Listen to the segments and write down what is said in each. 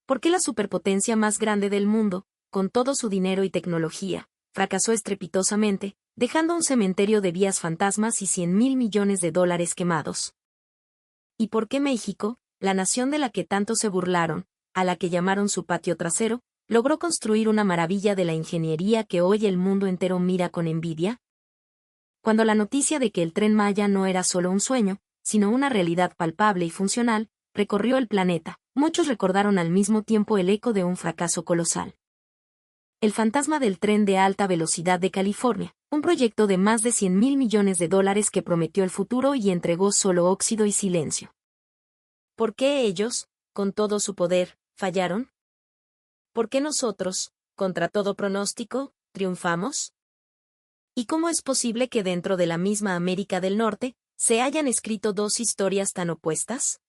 ¿Por qué la superpotencia más grande del mundo, con todo su dinero y tecnología, fracasó estrepitosamente, dejando un cementerio de vías fantasmas y $100.000 millones quemados? ¿Y por qué México, la nación de la que tanto se burlaron, a la que llamaron su patio trasero, logró construir una maravilla de la ingeniería que hoy el mundo entero mira con envidia? Cuando la noticia de que el Tren Maya no era solo un sueño, sino una realidad palpable y funcional, recorrió el planeta, muchos recordaron al mismo tiempo el eco de un fracaso colosal. El fantasma del tren de alta velocidad de California, un proyecto de más de $100.000 millones que prometió el futuro y entregó solo óxido y silencio. ¿Por qué ellos, con todo su poder, fallaron? ¿Por qué nosotros, contra todo pronóstico, triunfamos? ¿Y cómo es posible que dentro de la misma América del Norte, se hayan escrito dos historias tan opuestas?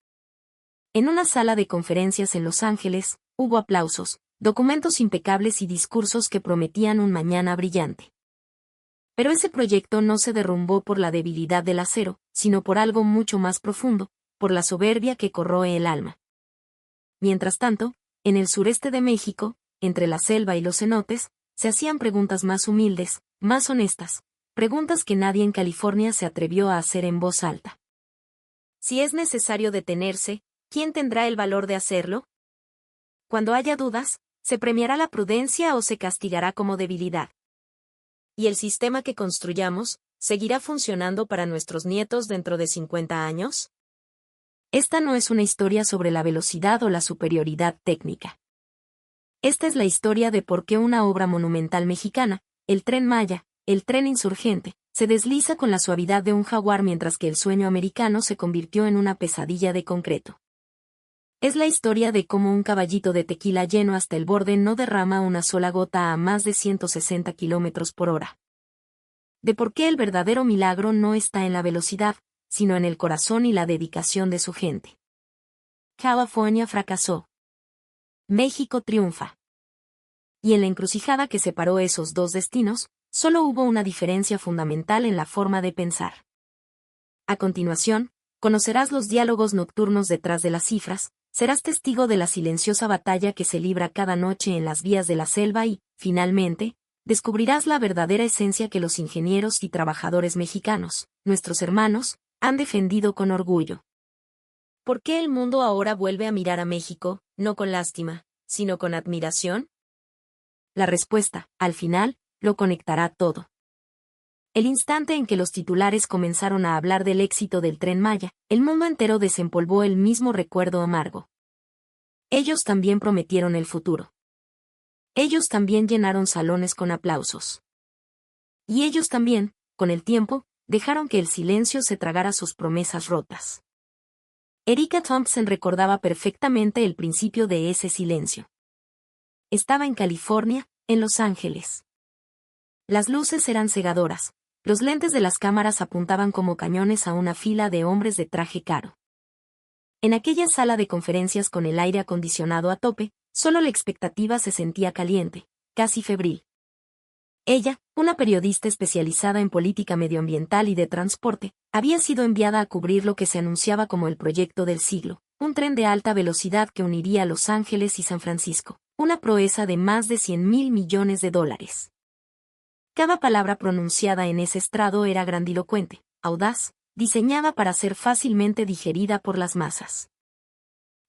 En una sala de conferencias en Los Ángeles, hubo aplausos, documentos impecables y discursos que prometían un mañana brillante. Pero ese proyecto no se derrumbó por la debilidad del acero, sino por algo mucho más profundo, por la soberbia que corroe el alma. Mientras tanto, en el sureste de México, entre la selva y los cenotes, se hacían preguntas más humildes, más honestas, preguntas que nadie en California se atrevió a hacer en voz alta. Si es necesario detenerse, ¿quién tendrá el valor de hacerlo? Cuando haya dudas, ¿se premiará la prudencia o se castigará como debilidad? ¿Y el sistema que construyamos, seguirá funcionando para nuestros nietos dentro de 50 años? Esta no es una historia sobre la velocidad o la superioridad técnica. Esta es la historia de por qué una obra monumental mexicana, el Tren Maya, el tren insurgente, se desliza con la suavidad de un jaguar mientras que el sueño americano se convirtió en una pesadilla de concreto. Es la historia de cómo un caballito de tequila lleno hasta el borde no derrama una sola gota a más de 160 kilómetros por hora. De por qué el verdadero milagro no está en la velocidad, sino en el corazón y la dedicación de su gente. California fracasó. México triunfa. Y en la encrucijada que separó esos dos destinos, solo hubo una diferencia fundamental en la forma de pensar. A continuación, conocerás los diálogos nocturnos detrás de las cifras, serás testigo de la silenciosa batalla que se libra cada noche en las vías de la selva y, finalmente, descubrirás la verdadera esencia que los ingenieros y trabajadores mexicanos, nuestros hermanos, han defendido con orgullo. ¿Por qué el mundo ahora vuelve a mirar a México, no con lástima, sino con admiración? La respuesta, al final, lo conectará todo. El instante en que los titulares comenzaron a hablar del éxito del Tren Maya, el mundo entero desempolvó el mismo recuerdo amargo. Ellos también prometieron el futuro. Ellos también llenaron salones con aplausos. Y ellos también, con el tiempo, dejaron que el silencio se tragara sus promesas rotas. Erika Thompson recordaba perfectamente el principio de ese silencio. Estaba en California, en Los Ángeles. Las luces eran cegadoras, los lentes de las cámaras apuntaban como cañones a una fila de hombres de traje caro. En aquella sala de conferencias con el aire acondicionado a tope, solo la expectativa se sentía caliente, casi febril. Ella, una periodista especializada en política medioambiental y de transporte, había sido enviada a cubrir lo que se anunciaba como el proyecto del siglo, un tren de alta velocidad que uniría Los Ángeles y San Francisco, una proeza de más de $100.000 millones. Cada palabra pronunciada en ese estrado era grandilocuente, audaz, diseñada para ser fácilmente digerida por las masas.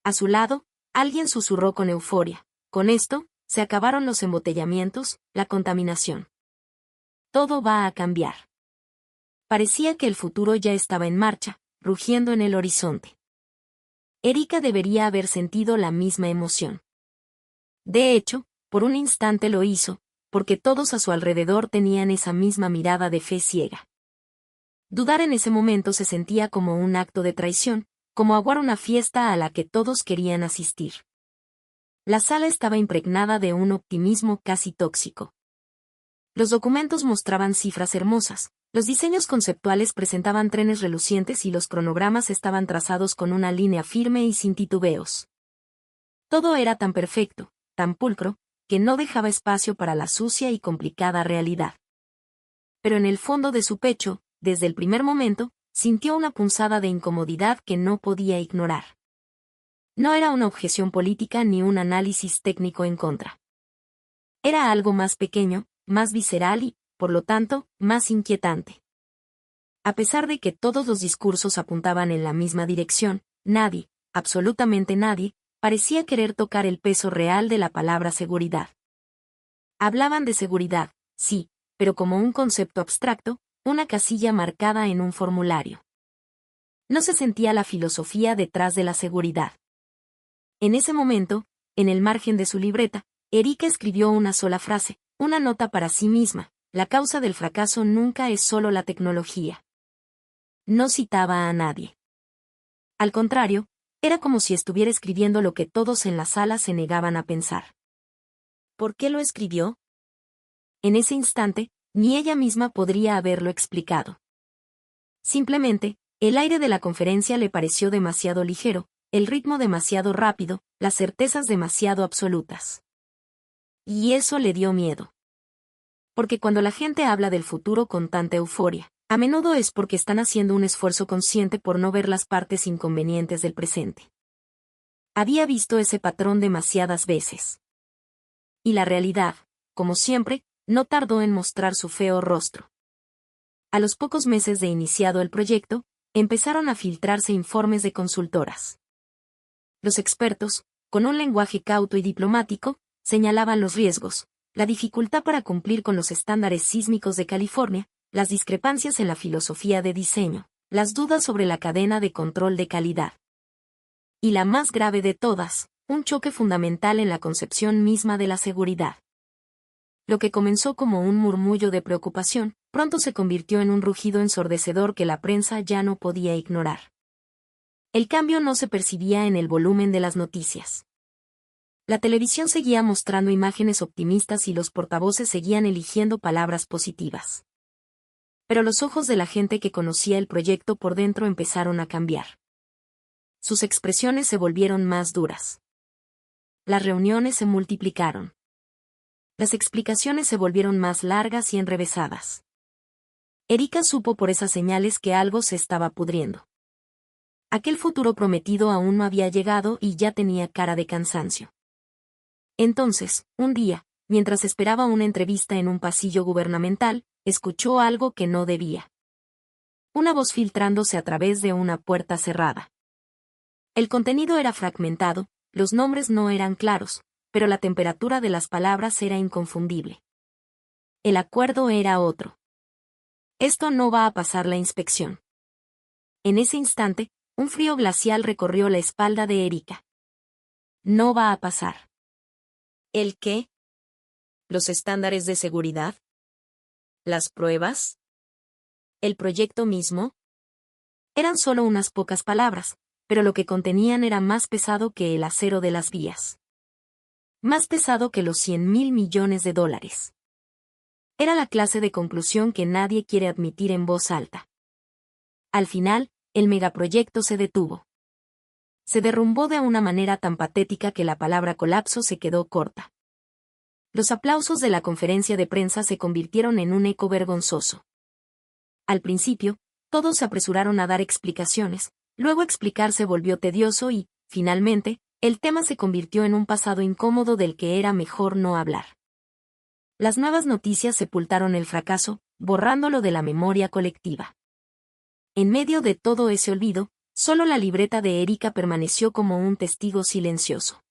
A su lado, alguien susurró con euforia: con esto, se acabaron los embotellamientos, la contaminación. Todo va a cambiar. Parecía que el futuro ya estaba en marcha, rugiendo en el horizonte. Erika debería haber sentido la misma emoción. De hecho, por un instante lo hizo, porque todos a su alrededor tenían esa misma mirada de fe ciega. Dudar en ese momento se sentía como un acto de traición, como aguar una fiesta a la que todos querían asistir. La sala estaba impregnada de un optimismo casi tóxico. Los documentos mostraban cifras hermosas, los diseños conceptuales presentaban trenes relucientes y los cronogramas estaban trazados con una línea firme y sin titubeos. Todo era tan perfecto, tan pulcro, que no dejaba espacio para la sucia y complicada realidad. Pero en el fondo de su pecho, desde el primer momento, sintió una punzada de incomodidad que no podía ignorar. No era una objeción política ni un análisis técnico en contra. Era algo más pequeño, más visceral y, por lo tanto, más inquietante. A pesar de que todos los discursos apuntaban en la misma dirección, nadie, absolutamente nadie, parecía querer tocar el peso real de la palabra seguridad. Hablaban de seguridad, sí, pero como un concepto abstracto, una casilla marcada en un formulario. No se sentía la filosofía detrás de la seguridad. En ese momento, en el margen de su libreta, Erika escribió una sola frase, una nota para sí misma: la causa del fracaso nunca es solo la tecnología. No citaba a nadie. Al contrario, era como si estuviera escribiendo lo que todos en la sala se negaban a pensar. ¿Por qué lo escribió? En ese instante, ni ella misma podría haberlo explicado. Simplemente, el aire de la conferencia le pareció demasiado ligero, el ritmo demasiado rápido, las certezas demasiado absolutas. Y eso le dio miedo. Porque cuando la gente habla del futuro con tanta euforia, a menudo es porque están haciendo un esfuerzo consciente por no ver las partes inconvenientes del presente. Había visto ese patrón demasiadas veces. Y la realidad, como siempre, no tardó en mostrar su feo rostro. A los pocos meses de iniciado el proyecto, empezaron a filtrarse informes de consultoras. Los expertos, con un lenguaje cauto y diplomático, señalaban los riesgos, la dificultad para cumplir con los estándares sísmicos de California, las discrepancias en la filosofía de diseño, las dudas sobre la cadena de control de calidad. Y la más grave de todas, un choque fundamental en la concepción misma de la seguridad. Lo que comenzó como un murmullo de preocupación, pronto se convirtió en un rugido ensordecedor que la prensa ya no podía ignorar. El cambio no se percibía en el volumen de las noticias. La televisión seguía mostrando imágenes optimistas y los portavoces seguían eligiendo palabras positivas. Pero los ojos de la gente que conocía el proyecto por dentro empezaron a cambiar. Sus expresiones se volvieron más duras. Las reuniones se multiplicaron. Las explicaciones se volvieron más largas y enrevesadas. Erika supo por esas señales que algo se estaba pudriendo. Aquel futuro prometido aún no había llegado y ya tenía cara de cansancio. Entonces, un día, mientras esperaba una entrevista en un pasillo gubernamental, escuchó algo que no debía. Una voz filtrándose a través de una puerta cerrada. El contenido era fragmentado, los nombres no eran claros, pero la temperatura de las palabras era inconfundible. El acuerdo era otro. Esto no va a pasar la inspección. En ese instante, un frío glacial recorrió la espalda de Erika. No va a pasar. ¿El qué? ¿Los estándares de seguridad? ¿Las pruebas? ¿El proyecto mismo? Eran solo unas pocas palabras, pero lo que contenían era más pesado que el acero de las vías. Más pesado que los $100.000 millones. Era la clase de conclusión que nadie quiere admitir en voz alta. Al final, el megaproyecto se detuvo. Se derrumbó de una manera tan patética que la palabra colapso se quedó corta. Los aplausos de la conferencia de prensa se convirtieron en un eco vergonzoso. Al principio, todos se apresuraron a dar explicaciones, luego explicar se volvió tedioso y, finalmente, el tema se convirtió en un pasado incómodo del que era mejor no hablar. Las nuevas noticias sepultaron el fracaso, borrándolo de la memoria colectiva. En medio de todo ese olvido, solo la libreta de Erika permaneció como un testigo silencioso.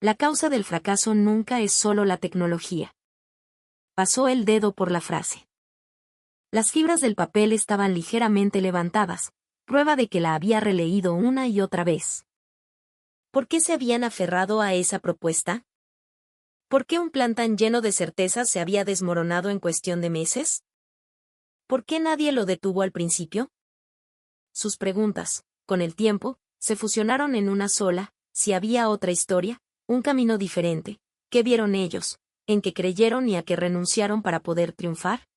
La causa del fracaso nunca es solo la tecnología. Pasó el dedo por la frase. Las fibras del papel estaban ligeramente levantadas, prueba de que la había releído una y otra vez. ¿Por qué se habían aferrado a esa propuesta? ¿Por qué un plan tan lleno de certezas se había desmoronado en cuestión de meses? ¿Por qué nadie lo detuvo al principio? Sus preguntas, con el tiempo, se fusionaron en una sola: si había otra historia, un camino diferente, ¿qué vieron ellos, en qué creyeron y a qué renunciaron para poder triunfar?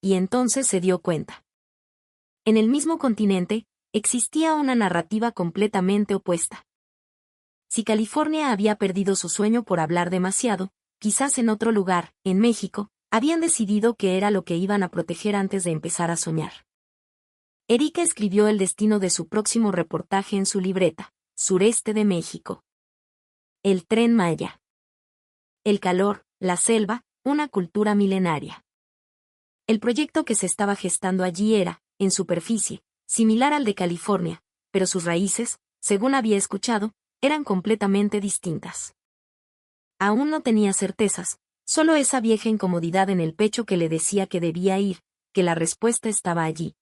Y entonces se dio cuenta. En el mismo continente, existía una narrativa completamente opuesta. Si California había perdido su sueño por hablar demasiado, quizás en otro lugar, en México, habían decidido que era lo que iban a proteger antes de empezar a soñar. Erika escribió el destino de su próximo reportaje en su libreta: sureste de México. El Tren Maya. El calor, la selva, una cultura milenaria. El proyecto que se estaba gestando allí era, en superficie, similar al de California, pero sus raíces, según había escuchado, eran completamente distintas. Aún no tenía certezas, solo esa vieja incomodidad en el pecho que le decía que debía ir, que la respuesta estaba allí.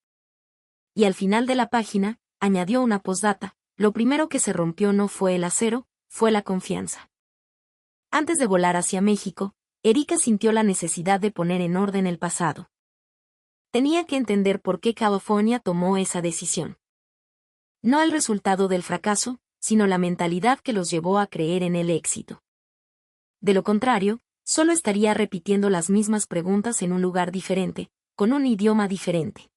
Y al final de la página, añadió una postdata, lo primero que se rompió no fue el acero, fue la confianza. Antes de volar hacia México, Erika sintió la necesidad de poner en orden el pasado. Tenía que entender por qué California tomó esa decisión. No el resultado del fracaso, sino la mentalidad que los llevó a creer en el éxito. De lo contrario, solo estaría repitiendo las mismas preguntas en un lugar diferente, con un idioma diferente.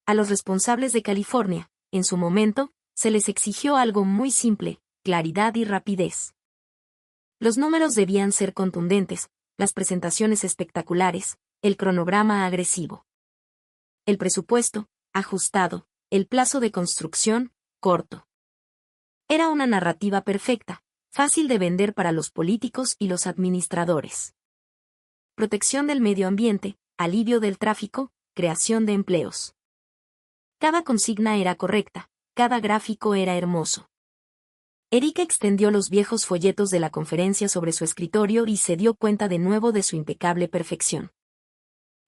A los responsables de California, en su momento, se les exigió algo muy simple: claridad y rapidez. Los números debían ser contundentes, las presentaciones espectaculares, el cronograma agresivo. El presupuesto, ajustado, el plazo de construcción, corto. Era una narrativa perfecta, fácil de vender para los políticos y los administradores. Protección del medio ambiente, alivio del tráfico, creación de empleos. Cada consigna era correcta, cada gráfico era hermoso. Erika extendió los viejos folletos de la conferencia sobre su escritorio y se dio cuenta de nuevo de su impecable perfección.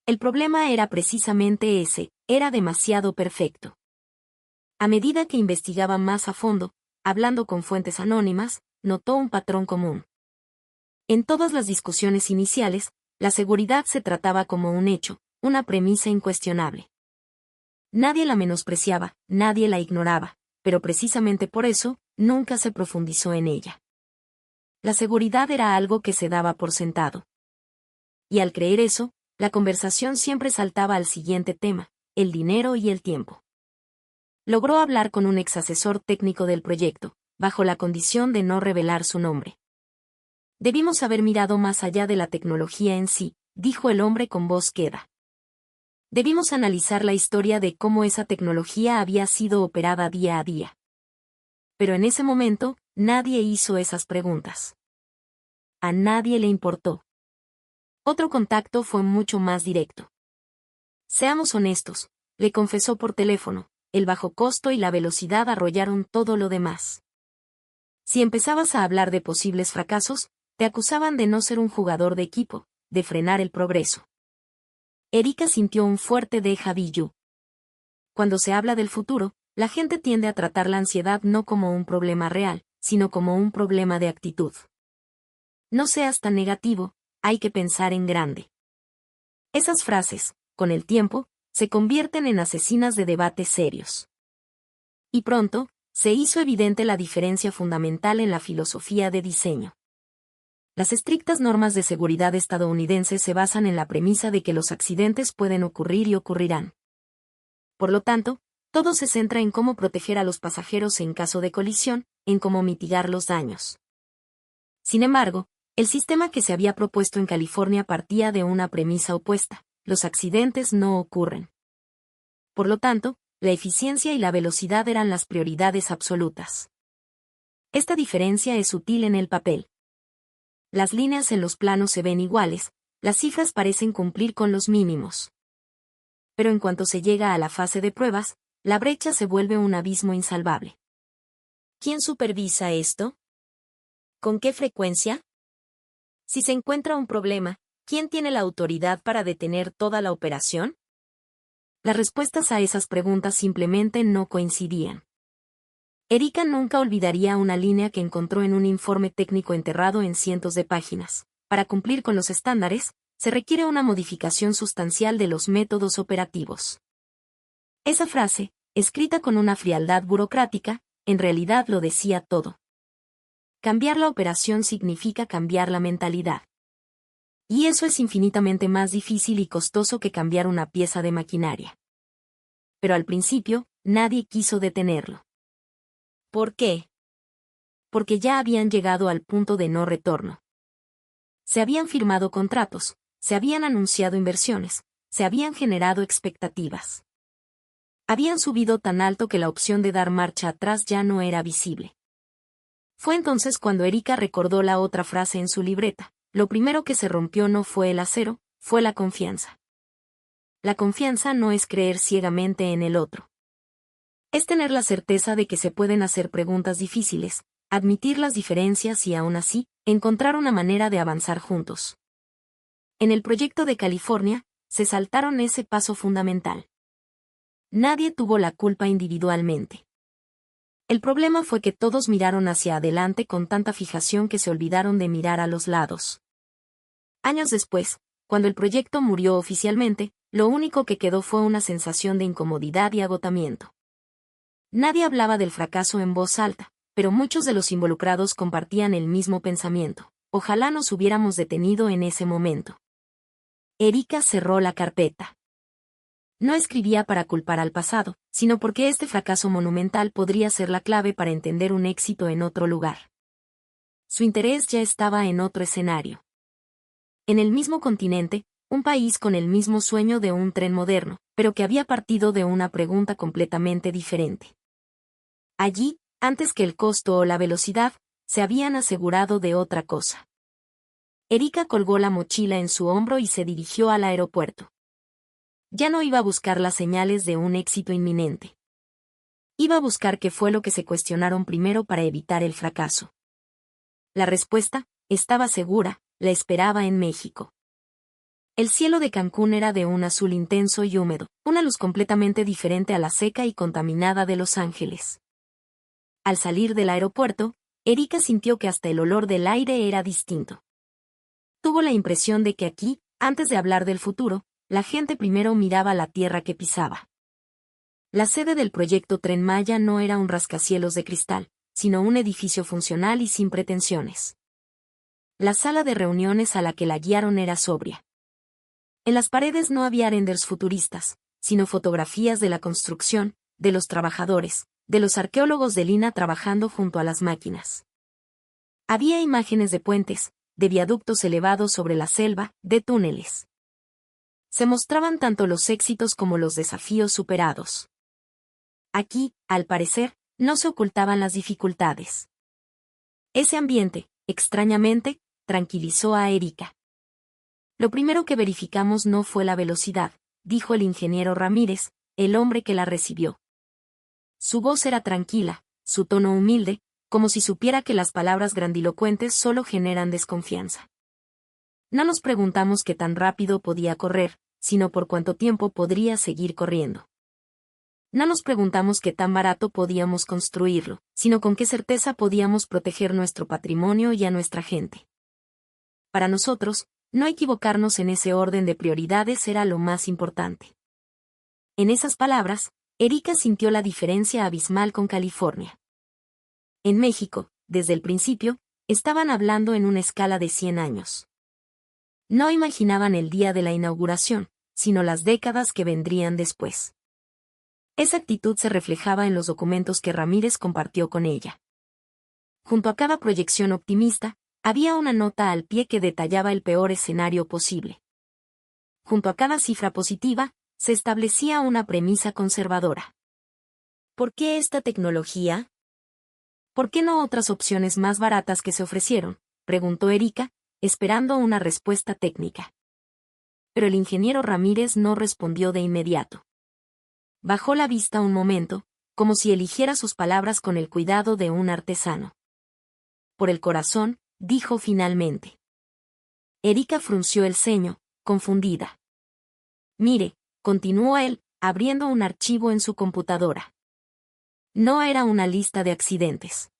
El problema era precisamente ese: era demasiado perfecto. A medida que investigaba más a fondo, hablando con fuentes anónimas, notó un patrón común. En todas las discusiones iniciales, la seguridad se trataba como un hecho, una premisa incuestionable. Nadie la menospreciaba, nadie la ignoraba, pero precisamente por eso, nunca se profundizó en ella. La seguridad era algo que se daba por sentado. Y al creer eso, la conversación siempre saltaba al siguiente tema: el dinero y el tiempo. Logró hablar con un ex asesor técnico del proyecto, bajo la condición de no revelar su nombre. Debimos haber mirado más allá de la tecnología en sí, dijo el hombre con voz queda. Debimos analizar la historia de cómo esa tecnología había sido operada día a día. Pero en ese momento, nadie hizo esas preguntas. A nadie le importó. Otro contacto fue mucho más directo. Seamos honestos, le confesó por teléfono, el bajo costo y la velocidad arrollaron todo lo demás. Si empezabas a hablar de posibles fracasos, te acusaban de no ser un jugador de equipo, de frenar el progreso. Erika sintió un fuerte déjà vu. Cuando se habla del futuro, la gente tiende a tratar la ansiedad no como un problema real, sino como un problema de actitud. No seas tan negativo, hay que pensar en grande. Esas frases, con el tiempo, se convierten en asesinas de debates serios. Y pronto, se hizo evidente la diferencia fundamental en la filosofía de diseño. Las estrictas normas de seguridad estadounidenses se basan en la premisa de que los accidentes pueden ocurrir y ocurrirán. Por lo tanto, todo se centra en cómo proteger a los pasajeros en caso de colisión, en cómo mitigar los daños. Sin embargo, el sistema que se había propuesto en California partía de una premisa opuesta: los accidentes no ocurren. Por lo tanto, la eficiencia y la velocidad eran las prioridades absolutas. Esta diferencia es sutil en el papel. Las líneas en los planos se ven iguales, las cifras parecen cumplir con los mínimos. Pero en cuanto se llega a la fase de pruebas, la brecha se vuelve un abismo insalvable. ¿Quién supervisa esto? ¿Con qué frecuencia? Si se encuentra un problema, ¿quién tiene la autoridad para detener toda la operación? Las respuestas a esas preguntas simplemente no coincidían. Erika nunca olvidaría una línea que encontró en un informe técnico enterrado en cientos de páginas. Para cumplir con los estándares, se requiere una modificación sustancial de los métodos operativos. Esa frase, escrita con una frialdad burocrática, en realidad lo decía todo. Cambiar la operación significa cambiar la mentalidad. Y eso es infinitamente más difícil y costoso que cambiar una pieza de maquinaria. Pero al principio, nadie quiso detenerlo. ¿Por qué? Porque ya habían llegado al punto de no retorno. Se habían firmado contratos, se habían anunciado inversiones, se habían generado expectativas. Habían subido tan alto que la opción de dar marcha atrás ya no era visible. Fue entonces cuando Erika recordó la otra frase en su libreta: lo primero que se rompió no fue el acero, fue la confianza. La confianza no es creer ciegamente en el otro. Es tener la certeza de que se pueden hacer preguntas difíciles, admitir las diferencias y aún así, encontrar una manera de avanzar juntos. En el proyecto de California, se saltaron ese paso fundamental. Nadie tuvo la culpa individualmente. El problema fue que todos miraron hacia adelante con tanta fijación que se olvidaron de mirar a los lados. Años después, cuando el proyecto murió oficialmente, lo único que quedó fue una sensación de incomodidad y agotamiento. Nadie hablaba del fracaso en voz alta, pero muchos de los involucrados compartían el mismo pensamiento: ojalá nos hubiéramos detenido en ese momento. Erika cerró la carpeta. No escribía para culpar al pasado, sino porque este fracaso monumental podría ser la clave para entender un éxito en otro lugar. Su interés ya estaba en otro escenario. En el mismo continente, un país con el mismo sueño de un tren moderno, pero que había partido de una pregunta completamente diferente. Allí, antes que el costo o la velocidad, se habían asegurado de otra cosa. Erika colgó la mochila en su hombro y se dirigió al aeropuerto. Ya no iba a buscar las señales de un éxito inminente. Iba a buscar qué fue lo que se cuestionaron primero para evitar el fracaso. La respuesta, estaba segura, la esperaba en México. El cielo de Cancún era de un azul intenso y húmedo, una luz completamente diferente a la seca y contaminada de Los Ángeles. Al salir del aeropuerto, Erika sintió que hasta el olor del aire era distinto. Tuvo la impresión de que aquí, antes de hablar del futuro, la gente primero miraba la tierra que pisaba. La sede del proyecto Tren Maya no era un rascacielos de cristal, sino un edificio funcional y sin pretensiones. La sala de reuniones a la que la guiaron era sobria. En las paredes no había renders futuristas, sino fotografías de la construcción, de los trabajadores, de los arqueólogos de Lina trabajando junto a las máquinas. Había imágenes de puentes, de viaductos elevados sobre la selva, de túneles. Se mostraban tanto los éxitos como los desafíos superados. Aquí, al parecer, no se ocultaban las dificultades. Ese ambiente, extrañamente, tranquilizó a Erika. Lo primero que verificamos no fue la velocidad, dijo el ingeniero Ramírez, el hombre que la recibió. Su voz era tranquila, su tono humilde, como si supiera que las palabras grandilocuentes solo generan desconfianza. No nos preguntamos qué tan rápido podía correr, sino por cuánto tiempo podría seguir corriendo. No nos preguntamos qué tan barato podíamos construirlo, sino con qué certeza podíamos proteger nuestro patrimonio y a nuestra gente. Para nosotros, no equivocarnos en ese orden de prioridades era lo más importante. En esas palabras, Erika sintió la diferencia abismal con California. En México, desde el principio, estaban hablando en una escala de 100 años. No imaginaban el día de la inauguración, sino las décadas que vendrían después. Esa actitud se reflejaba en los documentos que Ramírez compartió con ella. Junto a cada proyección optimista, había una nota al pie que detallaba el peor escenario posible. Junto a cada cifra positiva, se establecía una premisa conservadora. ¿Por qué esta tecnología? ¿Por qué no otras opciones más baratas que se ofrecieron?, preguntó Erika, esperando una respuesta técnica. Pero el ingeniero Ramírez no respondió de inmediato. Bajó la vista un momento, como si eligiera sus palabras con el cuidado de un artesano. Por el corazón, dijo finalmente. Erika frunció el ceño, confundida. Mire, continuó él, abriendo un archivo en su computadora. No era una lista de accidentes.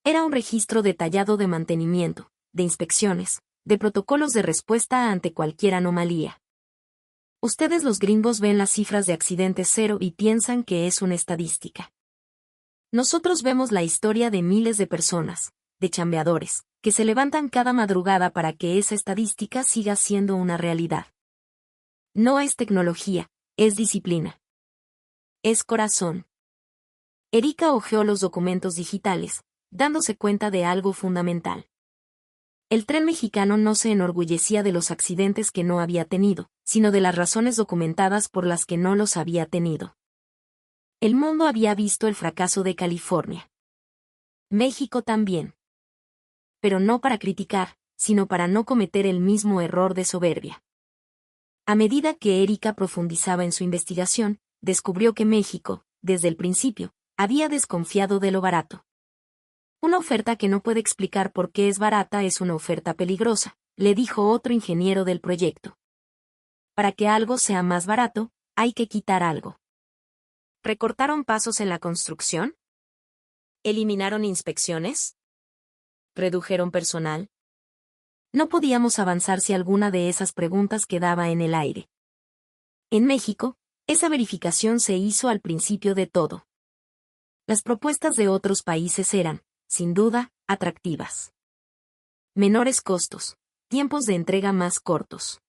Era un registro detallado de mantenimiento, de inspecciones, de protocolos de respuesta ante cualquier anomalía. Ustedes los gringos ven las cifras de accidentes cero y piensan que es una estadística. Nosotros vemos la historia de miles de personas, de chambeadores, que se levantan cada madrugada para que esa estadística siga siendo una realidad. No es tecnología, es disciplina. Es corazón. Erika hojeó los documentos digitales, dándose cuenta de algo fundamental. El tren mexicano no se enorgullecía de los accidentes que no había tenido, sino de las razones documentadas por las que no los había tenido. El mundo había visto el fracaso de California. México también. Pero no para criticar, sino para no cometer el mismo error de soberbia. A medida que Erika profundizaba en su investigación, descubrió que México, desde el principio, había desconfiado de lo barato. Una oferta que no puede explicar por qué es barata es una oferta peligrosa, le dijo otro ingeniero del proyecto. Para que algo sea más barato, hay que quitar algo. ¿Recortaron pasos en la construcción? ¿Eliminaron inspecciones? ¿Redujeron personal? No podíamos avanzar si alguna de esas preguntas quedaba en el aire. En México, esa verificación se hizo al principio de todo. Las propuestas de otros países eran, sin duda, atractivas. Menores costos, tiempos de entrega más cortos.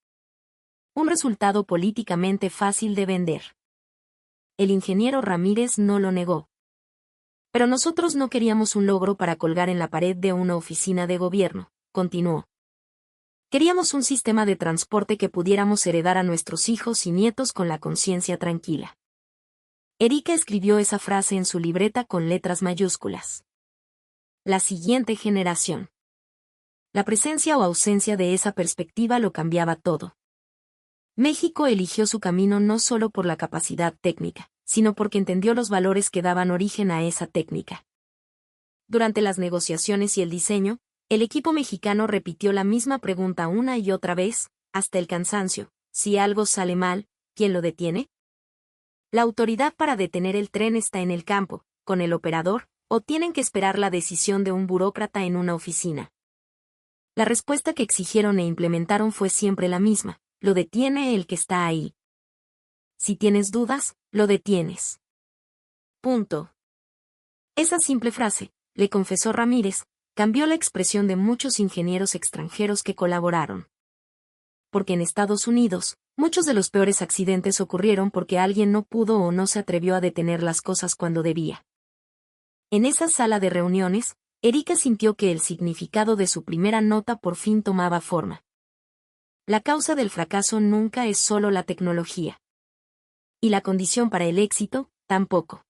Un resultado políticamente fácil de vender. El ingeniero Ramírez no lo negó. Pero nosotros no queríamos un logro para colgar en la pared de una oficina de gobierno, continuó. Queríamos un sistema de transporte que pudiéramos heredar a nuestros hijos y nietos con la conciencia tranquila. Erika escribió esa frase en su libreta con letras mayúsculas. La siguiente generación. La presencia o ausencia de esa perspectiva lo cambiaba todo. México eligió su camino no solo por la capacidad técnica, sino porque entendió los valores que daban origen a esa técnica. Durante las negociaciones y el diseño, el equipo mexicano repitió la misma pregunta una y otra vez, hasta el cansancio: si algo sale mal, ¿quién lo detiene? ¿La autoridad para detener el tren está en el campo, con el operador, o tienen que esperar la decisión de un burócrata en una oficina? La respuesta que exigieron e implementaron fue siempre la misma: lo detiene el que está ahí. Si tienes dudas, lo detienes. Punto. Esa simple frase, le confesó Ramírez, cambió la expresión de muchos ingenieros extranjeros que colaboraron. Porque en Estados Unidos, muchos de los peores accidentes ocurrieron porque alguien no pudo o no se atrevió a detener las cosas cuando debía. En esa sala de reuniones, Erika sintió que el significado de su primera nota por fin tomaba forma. La causa del fracaso nunca es solo la tecnología. Y la condición para el éxito, tampoco.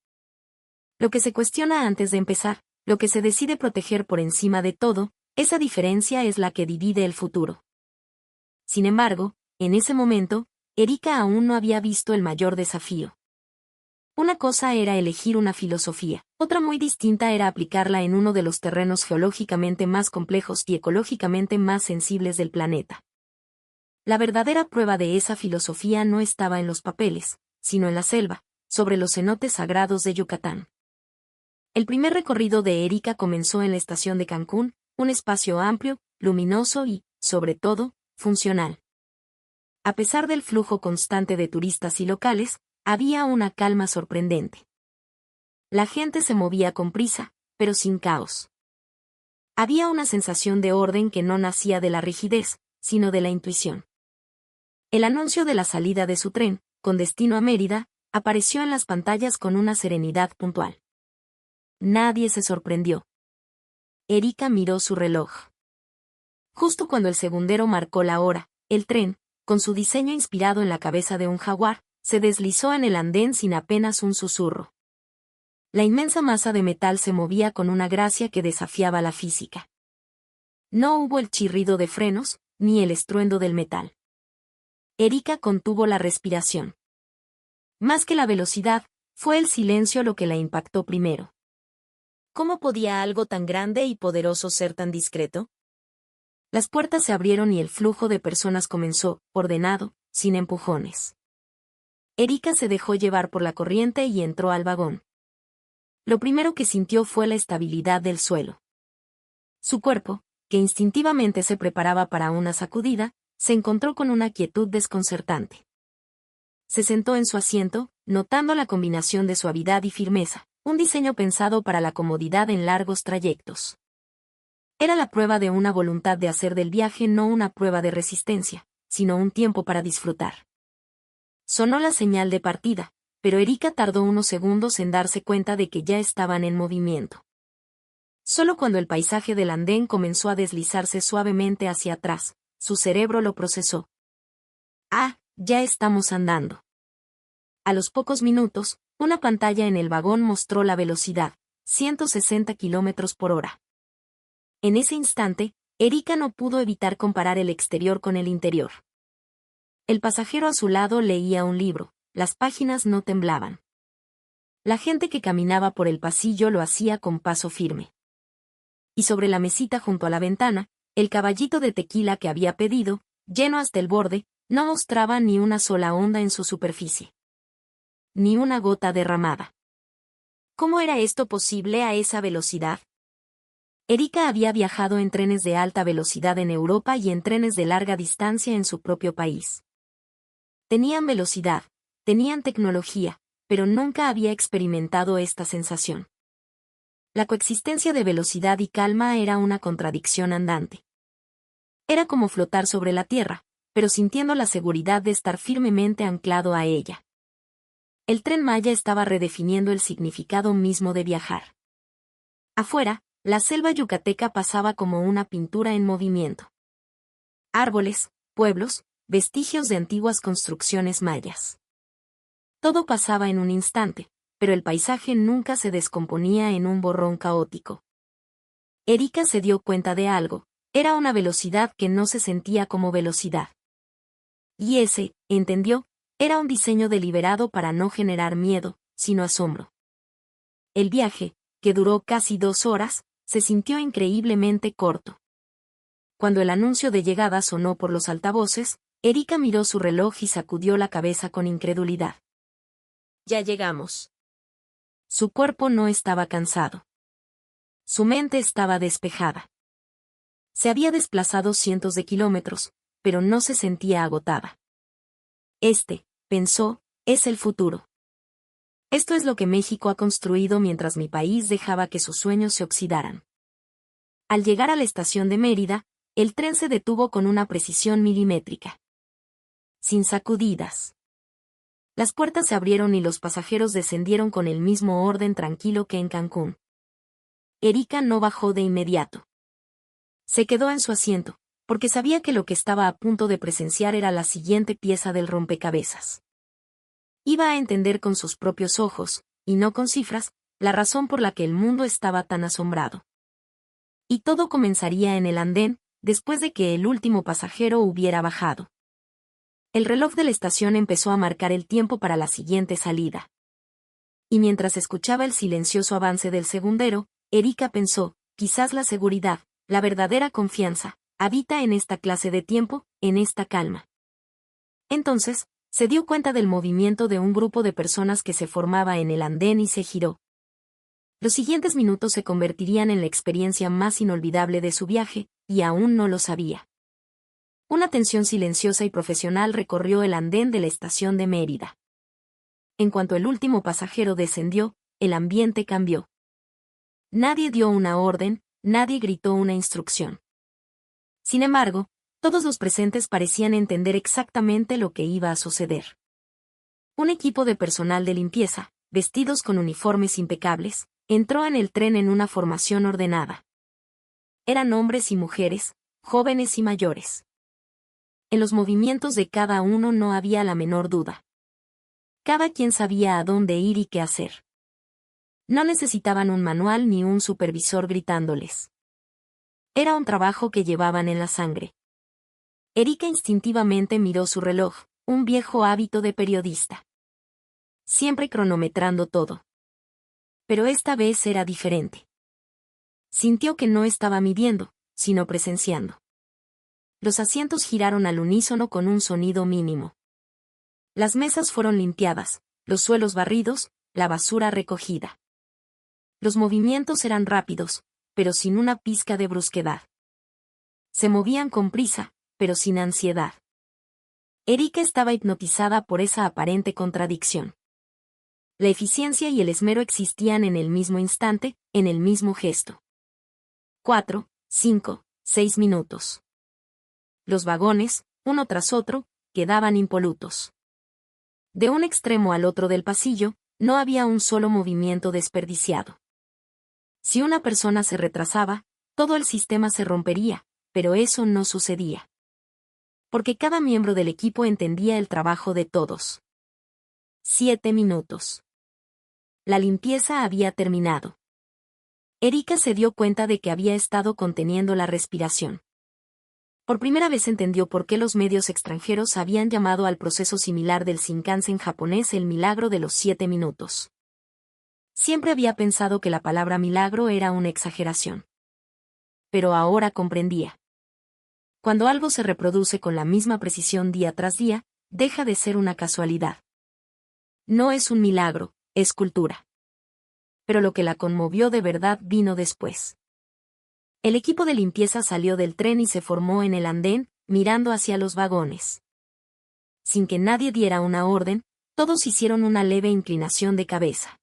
Lo que se cuestiona antes de empezar, lo que se decide proteger por encima de todo, esa diferencia es la que divide el futuro. Sin embargo, en ese momento, Erika aún no había visto el mayor desafío. Una cosa era elegir una filosofía, otra muy distinta era aplicarla en uno de los terrenos geológicamente más complejos y ecológicamente más sensibles del planeta. La verdadera prueba de esa filosofía no estaba en los papeles, sino en la selva, sobre los cenotes sagrados de Yucatán. El primer recorrido de Erika comenzó en la estación de Cancún, un espacio amplio, luminoso y, sobre todo, funcional. A pesar del flujo constante de turistas y locales, había una calma sorprendente. La gente se movía con prisa, pero sin caos. Había una sensación de orden que no nacía de la rigidez, sino de la intuición. El anuncio de la salida de su tren, con destino a Mérida, apareció en las pantallas con una serenidad puntual. Nadie se sorprendió. Erika miró su reloj. Justo cuando el segundero marcó la hora, el tren, con su diseño inspirado en la cabeza de un jaguar, se deslizó en el andén sin apenas un susurro. La inmensa masa de metal se movía con una gracia que desafiaba la física. No hubo el chirrido de frenos, ni el estruendo del metal. Erika contuvo la respiración. Más que la velocidad, fue el silencio lo que la impactó primero. ¿Cómo podía algo tan grande y poderoso ser tan discreto? Las puertas se abrieron y el flujo de personas comenzó, ordenado, sin empujones. Erika se dejó llevar por la corriente y entró al vagón. Lo primero que sintió fue la estabilidad del suelo. Su cuerpo, que instintivamente se preparaba para una sacudida, se encontró con una quietud desconcertante. Se sentó en su asiento, notando la combinación de suavidad y firmeza, un diseño pensado para la comodidad en largos trayectos. Era la prueba de una voluntad de hacer del viaje no una prueba de resistencia, sino un tiempo para disfrutar. Sonó la señal de partida, pero Erika tardó unos segundos en darse cuenta de que ya estaban en movimiento. Solo cuando el paisaje del andén comenzó a deslizarse suavemente hacia atrás, su cerebro lo procesó. Ah, ya estamos andando. A los pocos minutos, Una pantalla en el vagón mostró la velocidad, 160 kilómetros por hora. En ese instante, Erika no pudo evitar comparar el exterior con el interior. El pasajero a su lado leía un libro, las páginas no temblaban. La gente que caminaba por el pasillo lo hacía con paso firme. Y sobre la mesita junto a la ventana, el caballito de tequila que había pedido, lleno hasta el borde, no mostraba ni una sola onda en su superficie. Ni una gota derramada. ¿Cómo era esto posible a esa velocidad? Erika había viajado en trenes de alta velocidad en Europa y en trenes de larga distancia en su propio país. Tenían velocidad, tenían tecnología, pero nunca había experimentado esta sensación. La coexistencia de velocidad y calma era una contradicción andante. Era como flotar sobre la tierra, pero sintiendo la seguridad de estar firmemente anclado a ella. El Tren Maya estaba redefiniendo el significado mismo de viajar. Afuera, la selva yucateca pasaba como una pintura en movimiento. Árboles, pueblos, vestigios de antiguas construcciones mayas. Todo pasaba en un instante, pero el paisaje nunca se descomponía en un borrón caótico. Erika se dio cuenta de algo, era una velocidad que no se sentía como velocidad. Y ese, entendió, era un diseño deliberado para no generar miedo, sino asombro. El viaje, que duró casi 2 horas, se sintió increíblemente corto. Cuando el anuncio de llegada sonó por los altavoces, Erika miró su reloj y sacudió la cabeza con incredulidad. Ya llegamos. Su cuerpo no estaba cansado. Su mente estaba despejada. Se había desplazado cientos de kilómetros, pero no se sentía agotada. Pensó, es el futuro. Esto es lo que México ha construido mientras mi país dejaba que sus sueños se oxidaran. Al llegar a la estación de Mérida, el tren se detuvo con una precisión milimétrica. Sin sacudidas. Las puertas se abrieron y los pasajeros descendieron con el mismo orden tranquilo que en Cancún. Erika no bajó de inmediato. Se quedó en su asiento, porque sabía que lo que estaba a punto de presenciar era la siguiente pieza del rompecabezas. Iba a entender con sus propios ojos, y no con cifras, la razón por la que el mundo estaba tan asombrado. Y todo comenzaría en el andén, después de que el último pasajero hubiera bajado. El reloj de la estación empezó a marcar el tiempo para la siguiente salida. Y mientras escuchaba el silencioso avance del segundero, Erika pensó, quizás la seguridad, la verdadera confianza, habita en esta clase de tiempo, en esta calma. Entonces, se dio cuenta del movimiento de un grupo de personas que se formaba en el andén y se giró. Los siguientes minutos se convertirían en la experiencia más inolvidable de su viaje, y aún no lo sabía. Una tensión silenciosa y profesional recorrió el andén de la estación de Mérida. En cuanto el último pasajero descendió, el ambiente cambió. Nadie dio una orden, nadie gritó una instrucción. Sin embargo, todos los presentes parecían entender exactamente lo que iba a suceder. Un equipo de personal de limpieza, vestidos con uniformes impecables, entró en el tren en una formación ordenada. Eran hombres y mujeres, jóvenes y mayores. En los movimientos de cada uno no había la menor duda. Cada quien sabía a dónde ir y qué hacer. No necesitaban un manual ni un supervisor gritándoles. Era un trabajo que llevaban en la sangre. Erika instintivamente miró su reloj, un viejo hábito de periodista. Siempre cronometrando todo. Pero esta vez era diferente. Sintió que no estaba midiendo, sino presenciando. Los asientos giraron al unísono con un sonido mínimo. Las mesas fueron limpiadas, los suelos barridos, la basura recogida. Los movimientos eran rápidos, pero sin una pizca de brusquedad. Se movían con prisa, pero sin ansiedad. Erika estaba hipnotizada por esa aparente contradicción. La eficiencia y el esmero existían en el mismo instante, en el mismo gesto. 4, 5, 6 minutos. Los vagones, uno tras otro, quedaban impolutos. De un extremo al otro del pasillo, no había un solo movimiento desperdiciado. Si una persona se retrasaba, todo el sistema se rompería, pero eso no sucedía. Porque cada miembro del equipo entendía el trabajo de todos. 7 minutos. La limpieza había terminado. Erika se dio cuenta de que había estado conteniendo la respiración. Por primera vez entendió por qué los medios extranjeros habían llamado al proceso similar del Shinkansen japonés el milagro de los 7 minutos. Siempre había pensado que la palabra milagro era una exageración. Pero ahora comprendía. Cuando algo se reproduce con la misma precisión día tras día, deja de ser una casualidad. No es un milagro, es cultura. Pero lo que la conmovió de verdad vino después. El equipo de limpieza salió del tren y se formó en el andén, mirando hacia los vagones. Sin que nadie diera una orden, todos hicieron una leve inclinación de cabeza.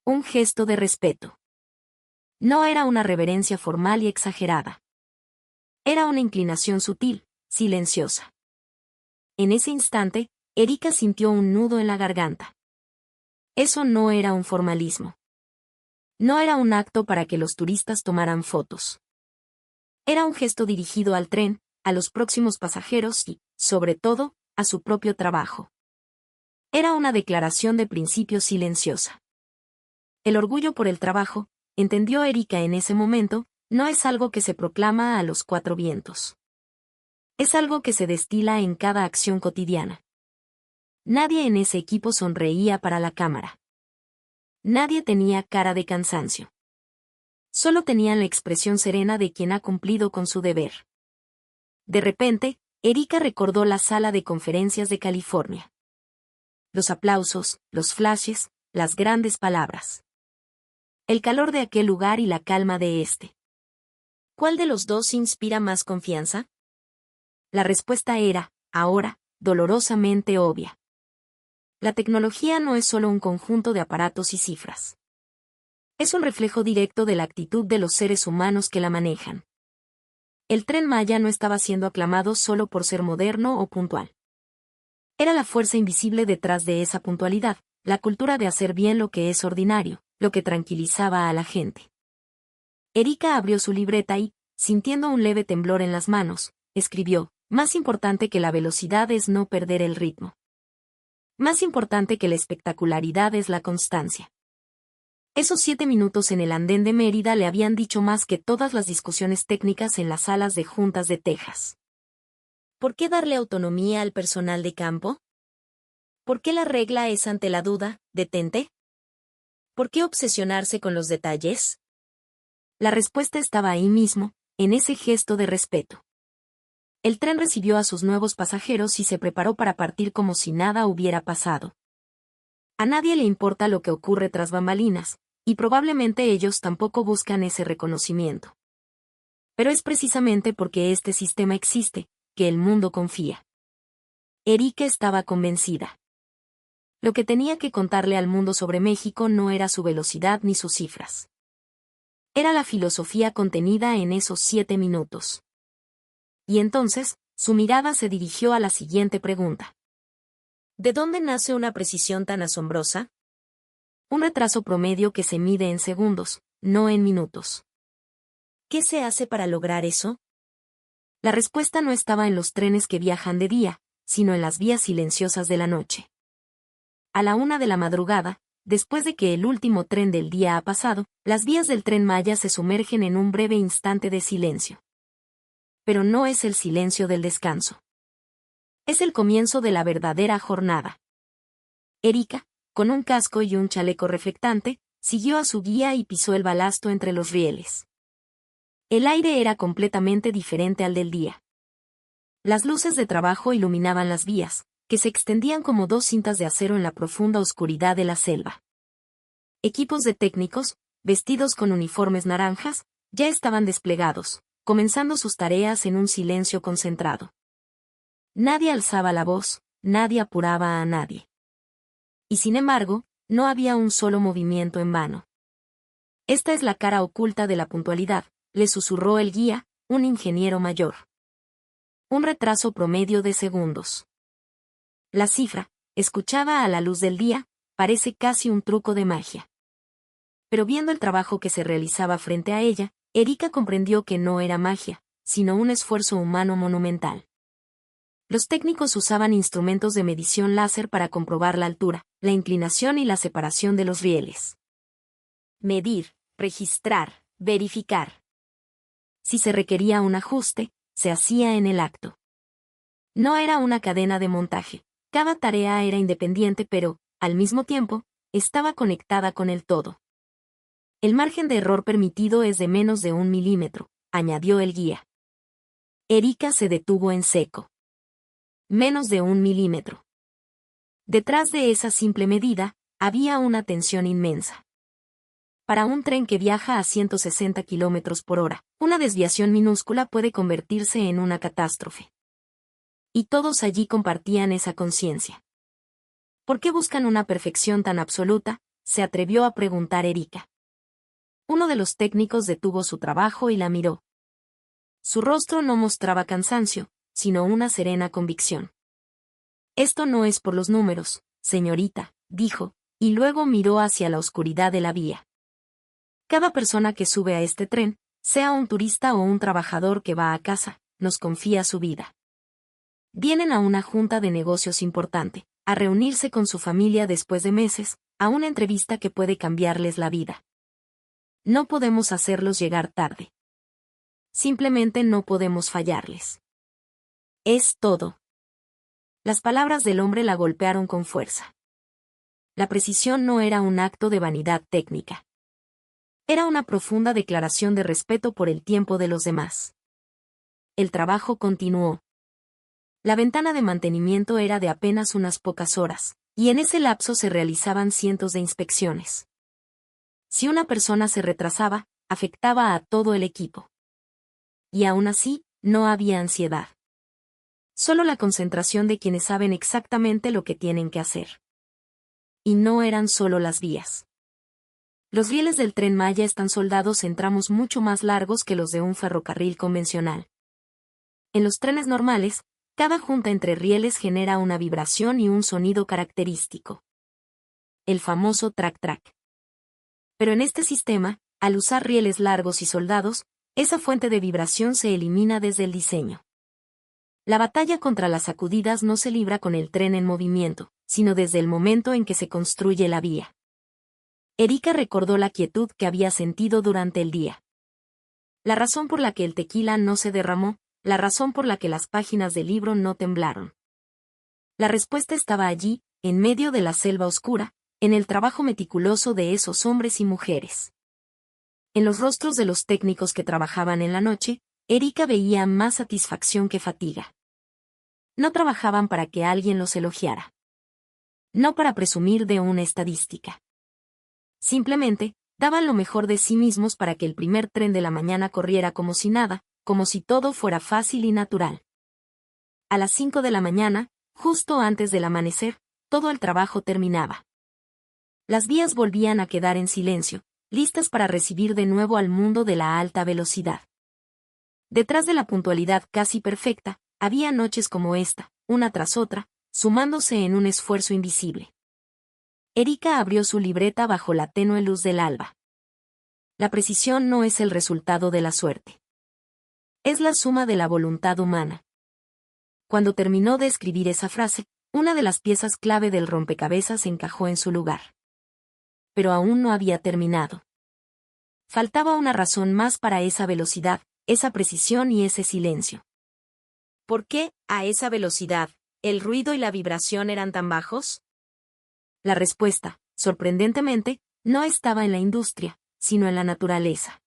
Un gesto de respeto. No era una reverencia formal y exagerada. Era una inclinación sutil, silenciosa. En ese instante, Erika sintió un nudo en la garganta. Eso no era un formalismo. No era un acto para que los turistas tomaran fotos. Era un gesto dirigido al tren, a los próximos pasajeros y, sobre todo, a su propio trabajo. Era una declaración de principios silenciosa. El orgullo por el trabajo, entendió Erika en ese momento, no es algo que se proclama a los 4 vientos. Es algo que se destila en cada acción cotidiana. Nadie en ese equipo sonreía para la cámara. Nadie tenía cara de cansancio. Solo tenían la expresión serena de quien ha cumplido con su deber. De repente, Erika recordó la sala de conferencias de California. Los aplausos, los flashes, las grandes palabras. El calor de aquel lugar y la calma de este. ¿Cuál de los dos inspira más confianza? La respuesta era, ahora, dolorosamente obvia. La tecnología no es solo un conjunto de aparatos y cifras. Es un reflejo directo de la actitud de los seres humanos que la manejan. El Tren Maya no estaba siendo aclamado solo por ser moderno o puntual. Era la fuerza invisible detrás de esa puntualidad, la cultura de hacer bien lo que es ordinario, lo que tranquilizaba a la gente. Erika abrió su libreta y, sintiendo un leve temblor en las manos, escribió, más importante que la velocidad es no perder el ritmo. Más importante que la espectacularidad es la constancia. Esos 7 minutos en el andén de Mérida le habían dicho más que todas las discusiones técnicas en las salas de juntas de Texas. ¿Por qué darle autonomía al personal de campo? ¿Por qué la regla es ante la duda, detente? ¿Por qué obsesionarse con los detalles? La respuesta estaba ahí mismo, en ese gesto de respeto. El tren recibió a sus nuevos pasajeros y se preparó para partir como si nada hubiera pasado. A nadie le importa lo que ocurre tras bambalinas, y probablemente ellos tampoco buscan ese reconocimiento. Pero es precisamente porque este sistema existe, que el mundo confía. Erika estaba convencida. Lo que tenía que contarle al mundo sobre México no era su velocidad ni sus cifras. Era la filosofía contenida en esos 7 minutos. Y entonces, su mirada se dirigió a la siguiente pregunta. ¿De dónde nace una precisión tan asombrosa? Un retraso promedio que se mide en segundos, no en minutos. ¿Qué se hace para lograr eso? La respuesta no estaba en los trenes que viajan de día, sino en las vías silenciosas de la noche. A la 1 de la madrugada, después de que el último tren del día ha pasado, las vías del Tren Maya se sumergen en un breve instante de silencio. Pero no es el silencio del descanso. Es el comienzo de la verdadera jornada. Erika, con un casco y un chaleco reflectante, siguió a su guía y pisó el balasto entre los rieles. El aire era completamente diferente al del día. Las luces de trabajo iluminaban las vías, que se extendían como 2 cintas de acero en la profunda oscuridad de la selva. Equipos de técnicos, vestidos con uniformes naranjas, ya estaban desplegados, comenzando sus tareas en un silencio concentrado. Nadie alzaba la voz, nadie apuraba a nadie. Y sin embargo, no había un solo movimiento en vano. Esta es la cara oculta de la puntualidad, le susurró el guía, un ingeniero mayor. Un retraso promedio de segundos. La cifra, escuchada a la luz del día, parece casi un truco de magia. Pero viendo el trabajo que se realizaba frente a ella, Erika comprendió que no era magia, sino un esfuerzo humano monumental. Los técnicos usaban instrumentos de medición láser para comprobar la altura, la inclinación y la separación de los rieles. Medir, registrar, verificar. Si se requería un ajuste, se hacía en el acto. No era una cadena de montaje. Cada tarea era independiente pero, al mismo tiempo, estaba conectada con el todo. El margen de error permitido es de menos de 1 milímetro, añadió el guía. Erika se detuvo en seco. Menos de 1 milímetro. Detrás de esa simple medida, había una tensión inmensa. Para un tren que viaja a 160 kilómetros por hora, una desviación minúscula puede convertirse en una catástrofe. Y todos allí compartían esa conciencia. ¿Por qué buscan una perfección tan absoluta?, se atrevió a preguntar Erika. Uno de los técnicos detuvo su trabajo y la miró. Su rostro no mostraba cansancio, sino una serena convicción. Esto no es por los números, señorita, dijo, y luego miró hacia la oscuridad de la vía. Cada persona que sube a este tren, sea un turista o un trabajador que va a casa, nos confía su vida. Vienen a una junta de negocios importante, a reunirse con su familia después de meses, a una entrevista que puede cambiarles la vida. No podemos hacerlos llegar tarde. Simplemente no podemos fallarles. Es todo. Las palabras del hombre la golpearon con fuerza. La precisión no era un acto de vanidad técnica. Era una profunda declaración de respeto por el tiempo de los demás. El trabajo continuó. La ventana de mantenimiento era de apenas unas pocas horas, y en ese lapso se realizaban cientos de inspecciones. Si una persona se retrasaba, afectaba a todo el equipo. Y aún así, no había ansiedad. Solo la concentración de quienes saben exactamente lo que tienen que hacer. Y no eran solo las vías. Los rieles del Tren Maya están soldados en tramos mucho más largos que los de un ferrocarril convencional. En los trenes normales, cada junta entre rieles genera una vibración y un sonido característico. El famoso track-track. Pero en este sistema, al usar rieles largos y soldados, esa fuente de vibración se elimina desde el diseño. La batalla contra las sacudidas no se libra con el tren en movimiento, sino desde el momento en que se construye la vía. Erika recordó la quietud que había sentido durante el día. La razón por la que el tequila no se derramó, la razón por la que las páginas del libro no temblaron. La respuesta estaba allí, en medio de la selva oscura, en el trabajo meticuloso de esos hombres y mujeres. En los rostros de los técnicos que trabajaban en la noche, Erika veía más satisfacción que fatiga. No trabajaban para que alguien los elogiara. No para presumir de una estadística. Simplemente, daban lo mejor de sí mismos para que el primer tren de la mañana corriera como si nada, como si todo fuera fácil y natural. A las 5 de la mañana, justo antes del amanecer, todo el trabajo terminaba. Las vías volvían a quedar en silencio, listas para recibir de nuevo al mundo de la alta velocidad. Detrás de la puntualidad casi perfecta, había noches como esta, una tras otra, sumándose en un esfuerzo invisible. Erika abrió su libreta bajo la tenue luz del alba. La precisión no es el resultado de la suerte. Es la suma de la voluntad humana. Cuando terminó de escribir esa frase, una de las piezas clave del rompecabezas encajó en su lugar. Pero aún no había terminado. Faltaba una razón más para esa velocidad, esa precisión y ese silencio. ¿Por qué, a esa velocidad, el ruido y la vibración eran tan bajos? La respuesta, sorprendentemente, no estaba en la industria, sino en la naturaleza.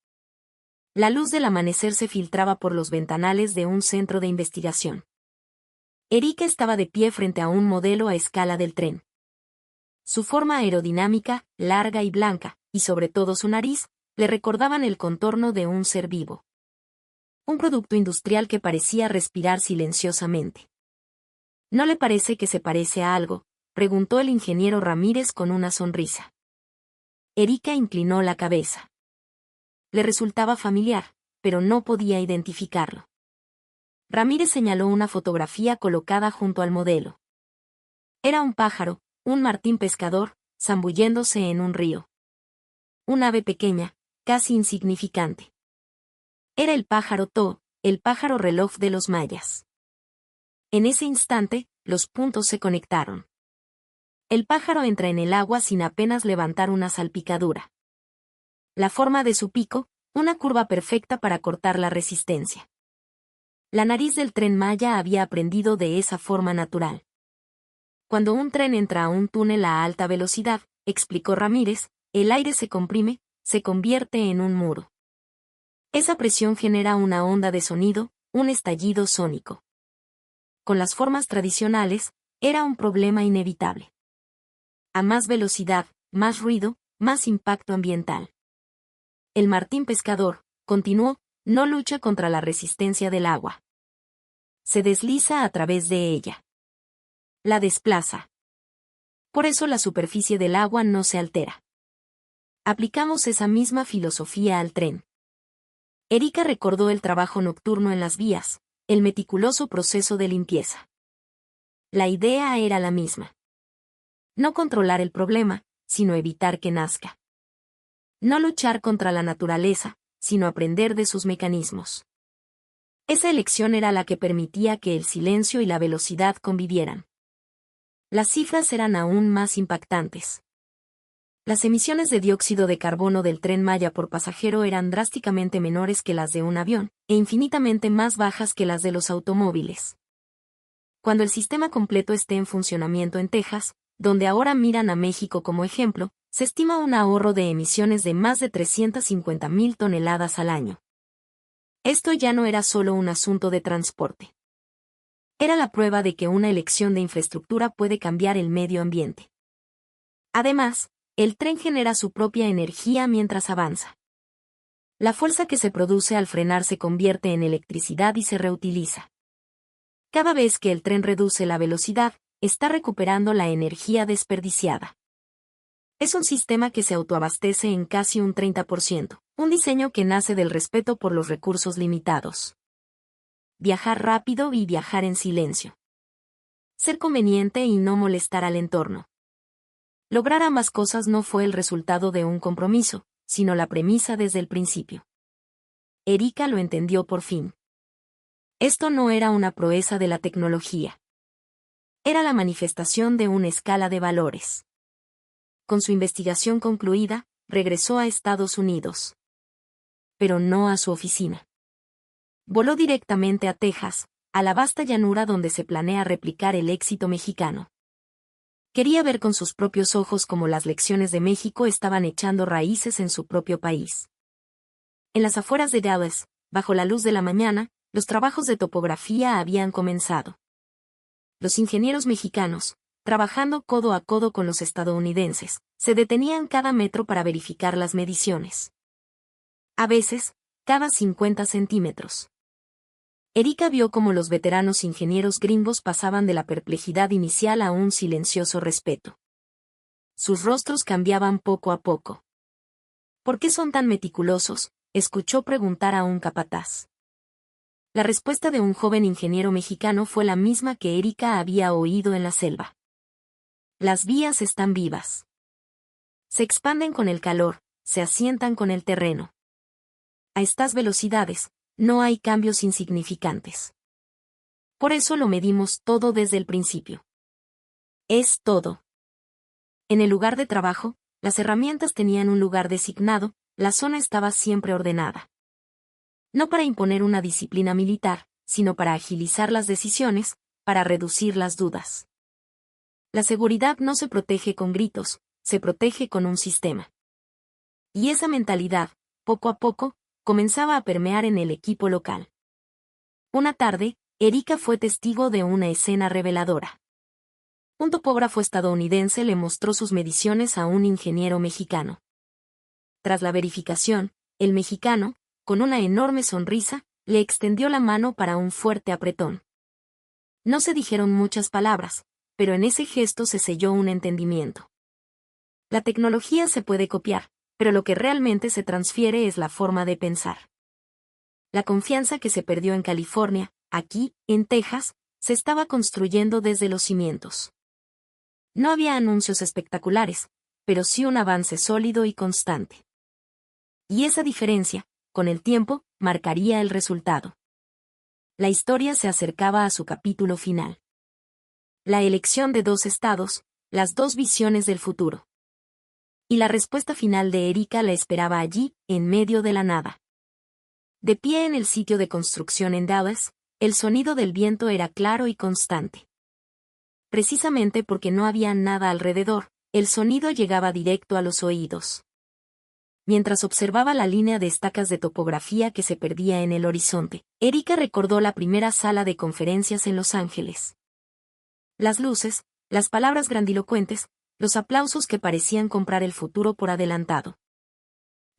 La luz del amanecer se filtraba por los ventanales de un centro de investigación. Erika estaba de pie frente a un modelo a escala del tren. Su forma aerodinámica, larga y blanca, y sobre todo su nariz, le recordaban el contorno de un ser vivo. Un producto industrial que parecía respirar silenciosamente. ¿No le parece que se parece a algo?, preguntó el ingeniero Ramírez con una sonrisa. Erika inclinó la cabeza. Le resultaba familiar, pero no podía identificarlo. Ramírez señaló una fotografía colocada junto al modelo. Era un pájaro, un martín pescador, zambulléndose en un río. Un ave pequeña, casi insignificante. Era el pájaro To, el pájaro reloj de los mayas. En ese instante, los puntos se conectaron. El pájaro entra en el agua sin apenas levantar una salpicadura. La forma de su pico, una curva perfecta para cortar la resistencia. La nariz del Tren Maya había aprendido de esa forma natural. Cuando un tren entra a un túnel a alta velocidad, explicó Ramírez, el aire se comprime, se convierte en un muro. Esa presión genera una onda de sonido, un estallido sónico. Con las formas tradicionales, era un problema inevitable. A más velocidad, más ruido, más impacto ambiental. El martín pescador, continuó, no lucha contra la resistencia del agua. Se desliza a través de ella. La desplaza. Por eso la superficie del agua no se altera. Aplicamos esa misma filosofía al tren. Erika recordó el trabajo nocturno en las vías, el meticuloso proceso de limpieza. La idea era la misma. No controlar el problema, sino evitar que nazca. No luchar contra la naturaleza, sino aprender de sus mecanismos. Esa elección era la que permitía que el silencio y la velocidad convivieran. Las cifras eran aún más impactantes. Las emisiones de dióxido de carbono del Tren Maya por pasajero eran drásticamente menores que las de un avión, e infinitamente más bajas que las de los automóviles. Cuando el sistema completo esté en funcionamiento en Texas, donde ahora miran a México como ejemplo, se estima un ahorro de emisiones de más de 350.000 toneladas al año. Esto ya no era solo un asunto de transporte. Era la prueba de que una elección de infraestructura puede cambiar el medio ambiente. Además, el tren genera su propia energía mientras avanza. La fuerza que se produce al frenar se convierte en electricidad y se reutiliza. Cada vez que el tren reduce la velocidad, está recuperando la energía desperdiciada. Es un sistema que se autoabastece en casi un 30%, un diseño que nace del respeto por los recursos limitados. Viajar rápido y viajar en silencio. Ser conveniente y no molestar al entorno. Lograr ambas cosas no fue el resultado de un compromiso, sino la premisa desde el principio. Erika lo entendió por fin. Esto no era una proeza de la tecnología. Era la manifestación de una escala de valores. Con su investigación concluida, regresó a Estados Unidos. Pero no a su oficina. Voló directamente a Texas, a la vasta llanura donde se planea replicar el éxito mexicano. Quería ver con sus propios ojos cómo las lecciones de México estaban echando raíces en su propio país. En las afueras de Dallas, bajo la luz de la mañana, los trabajos de topografía habían comenzado. Los ingenieros mexicanos, trabajando codo a codo con los estadounidenses, se detenían cada metro para verificar las mediciones. A veces, cada 50 centímetros. Erika vio cómo los veteranos ingenieros gringos pasaban de la perplejidad inicial a un silencioso respeto. Sus rostros cambiaban poco a poco. ¿Por qué son tan meticulosos?, escuchó preguntar a un capataz. La respuesta de un joven ingeniero mexicano fue la misma que Erika había oído en la selva. Las vías están vivas. Se expanden con el calor, se asientan con el terreno. A estas velocidades, no hay cambios insignificantes. Por eso lo medimos todo desde el principio. Es todo. En el lugar de trabajo, las herramientas tenían un lugar designado, la zona estaba siempre ordenada. No para imponer una disciplina militar, sino para agilizar las decisiones, para reducir las dudas. La seguridad no se protege con gritos, se protege con un sistema. Y esa mentalidad, poco a poco, comenzaba a permear en el equipo local. Una tarde, Erika fue testigo de una escena reveladora. Un topógrafo estadounidense le mostró sus mediciones a un ingeniero mexicano. Tras la verificación, el mexicano, con una enorme sonrisa, le extendió la mano para un fuerte apretón. No se dijeron muchas palabras, pero en ese gesto se selló un entendimiento. La tecnología se puede copiar, pero lo que realmente se transfiere es la forma de pensar. La confianza que se perdió en California, aquí, en Texas, se estaba construyendo desde los cimientos. No había anuncios espectaculares, pero sí un avance sólido y constante. Y esa diferencia, con el tiempo, marcaría el resultado. La historia se acercaba a su capítulo final. La elección de 2 estados, las 2 visiones del futuro. Y la respuesta final de Erika la esperaba allí, en medio de la nada. De pie en el sitio de construcción en Dallas, el sonido del viento era claro y constante. Precisamente porque no había nada alrededor, el sonido llegaba directo a los oídos. Mientras observaba la línea de estacas de topografía que se perdía en el horizonte, Erika recordó la primera sala de conferencias en Los Ángeles. Las luces, las palabras grandilocuentes, los aplausos que parecían comprar el futuro por adelantado.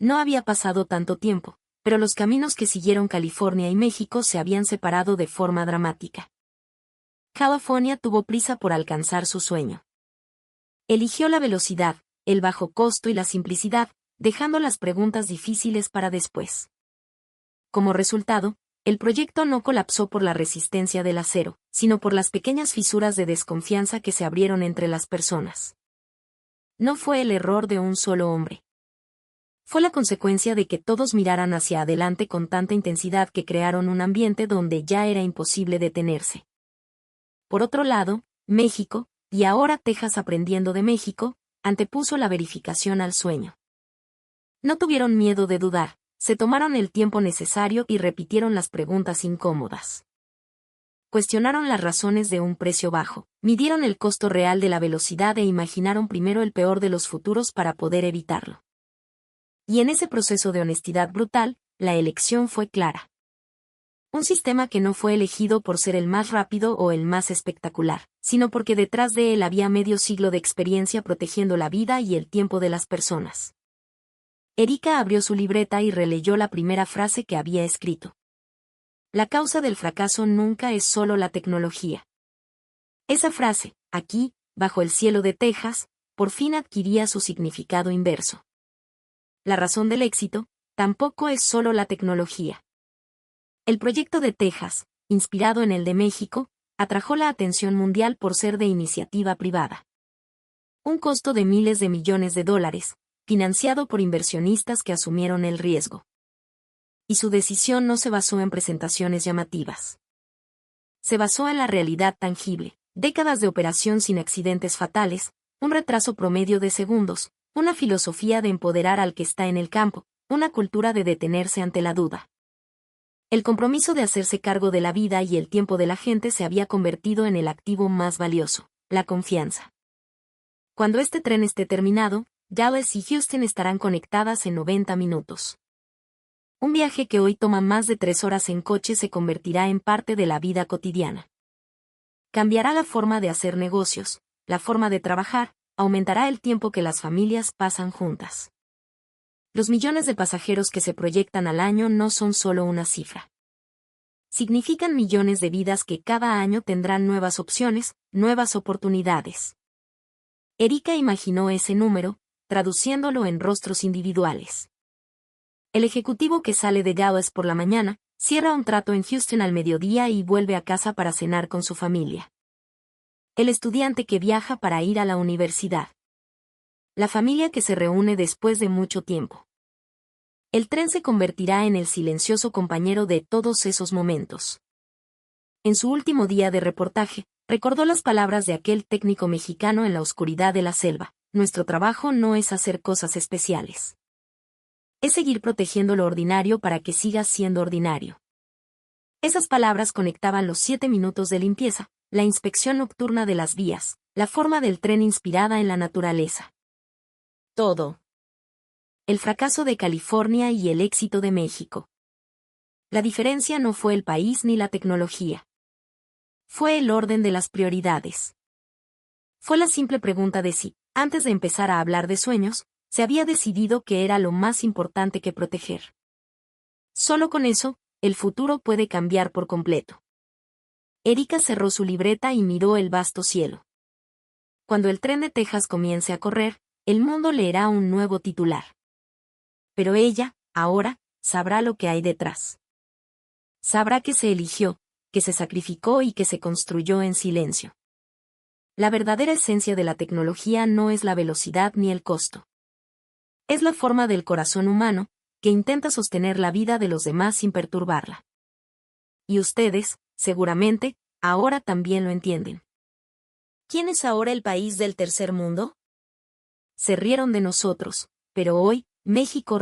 No había pasado tanto tiempo, pero los caminos que siguieron California y México se habían separado de forma dramática. California tuvo prisa por alcanzar su sueño. Eligió la velocidad, el bajo costo y la simplicidad, dejando las preguntas difíciles para después. Como resultado, el proyecto no colapsó por la resistencia del acero, sino por las pequeñas fisuras de desconfianza que se abrieron entre las personas. No fue el error de un solo hombre. Fue la consecuencia de que todos miraran hacia adelante con tanta intensidad que crearon un ambiente donde ya era imposible detenerse. Por otro lado, México, y ahora Texas aprendiendo de México, antepuso la verificación al sueño. No tuvieron miedo de dudar, se tomaron el tiempo necesario y repitieron las preguntas incómodas. Cuestionaron las razones de un precio bajo, midieron el costo real de la velocidad e imaginaron primero el peor de los futuros para poder evitarlo. Y en ese proceso de honestidad brutal, la elección fue clara. Un sistema que no fue elegido por ser el más rápido o el más espectacular, sino porque detrás de él había medio siglo de experiencia protegiendo la vida y el tiempo de las personas. Erika abrió su libreta y releyó la primera frase que había escrito. La causa del fracaso nunca es solo la tecnología. Esa frase, aquí, bajo el cielo de Texas, por fin adquiría su significado inverso. La razón del éxito, tampoco es solo la tecnología. El proyecto de Texas, inspirado en el de México, atrajo la atención mundial por ser de iniciativa privada. Un costo de miles de millones de dólares, financiado por inversionistas que asumieron el riesgo. Y su decisión no se basó en presentaciones llamativas. Se basó en la realidad tangible, décadas de operación sin accidentes fatales, un retraso promedio de segundos, una filosofía de empoderar al que está en el campo, una cultura de detenerse ante la duda. El compromiso de hacerse cargo de la vida y el tiempo de la gente se había convertido en el activo más valioso, la confianza. Cuando este tren esté terminado, Dallas y Houston estarán conectadas en 90 minutos. Un viaje que hoy toma más de 3 horas en coche se convertirá en parte de la vida cotidiana. Cambiará la forma de hacer negocios, la forma de trabajar, aumentará el tiempo que las familias pasan juntas. Los millones de pasajeros que se proyectan al año no son solo una cifra. Significan millones de vidas que cada año tendrán nuevas opciones, nuevas oportunidades. Erika imaginó ese número, traduciéndolo en rostros individuales. El ejecutivo que sale de Dallas por la mañana, cierra un trato en Houston al mediodía y vuelve a casa para cenar con su familia. El estudiante que viaja para ir a la universidad. La familia que se reúne después de mucho tiempo. El tren se convertirá en el silencioso compañero de todos esos momentos. En su último día de reportaje, recordó las palabras de aquel técnico mexicano en la oscuridad de la selva: nuestro trabajo no es hacer cosas especiales. Es seguir protegiendo lo ordinario para que siga siendo ordinario. Esas palabras conectaban los 7 minutos de limpieza, la inspección nocturna de las vías, la forma del tren inspirada en la naturaleza. Todo. El fracaso de California y el éxito de México. La diferencia no fue el país ni la tecnología. Fue el orden de las prioridades. Fue la simple pregunta de si, antes de empezar a hablar de sueños, se había decidido que era lo más importante que proteger. Solo con eso, el futuro puede cambiar por completo. Erika cerró su libreta y miró el vasto cielo. Cuando el tren de Texas comience a correr, el mundo leerá un nuevo titular. Pero ella, ahora, sabrá lo que hay detrás. Sabrá que se eligió, que se sacrificó y que se construyó en silencio. La verdadera esencia de la tecnología no es la velocidad ni el costo. Es la forma del corazón humano, que intenta sostener la vida de los demás sin perturbarla. Y ustedes, seguramente, ahora también lo entienden. ¿Quién es ahora el país del tercer mundo? Se rieron de nosotros, pero hoy, México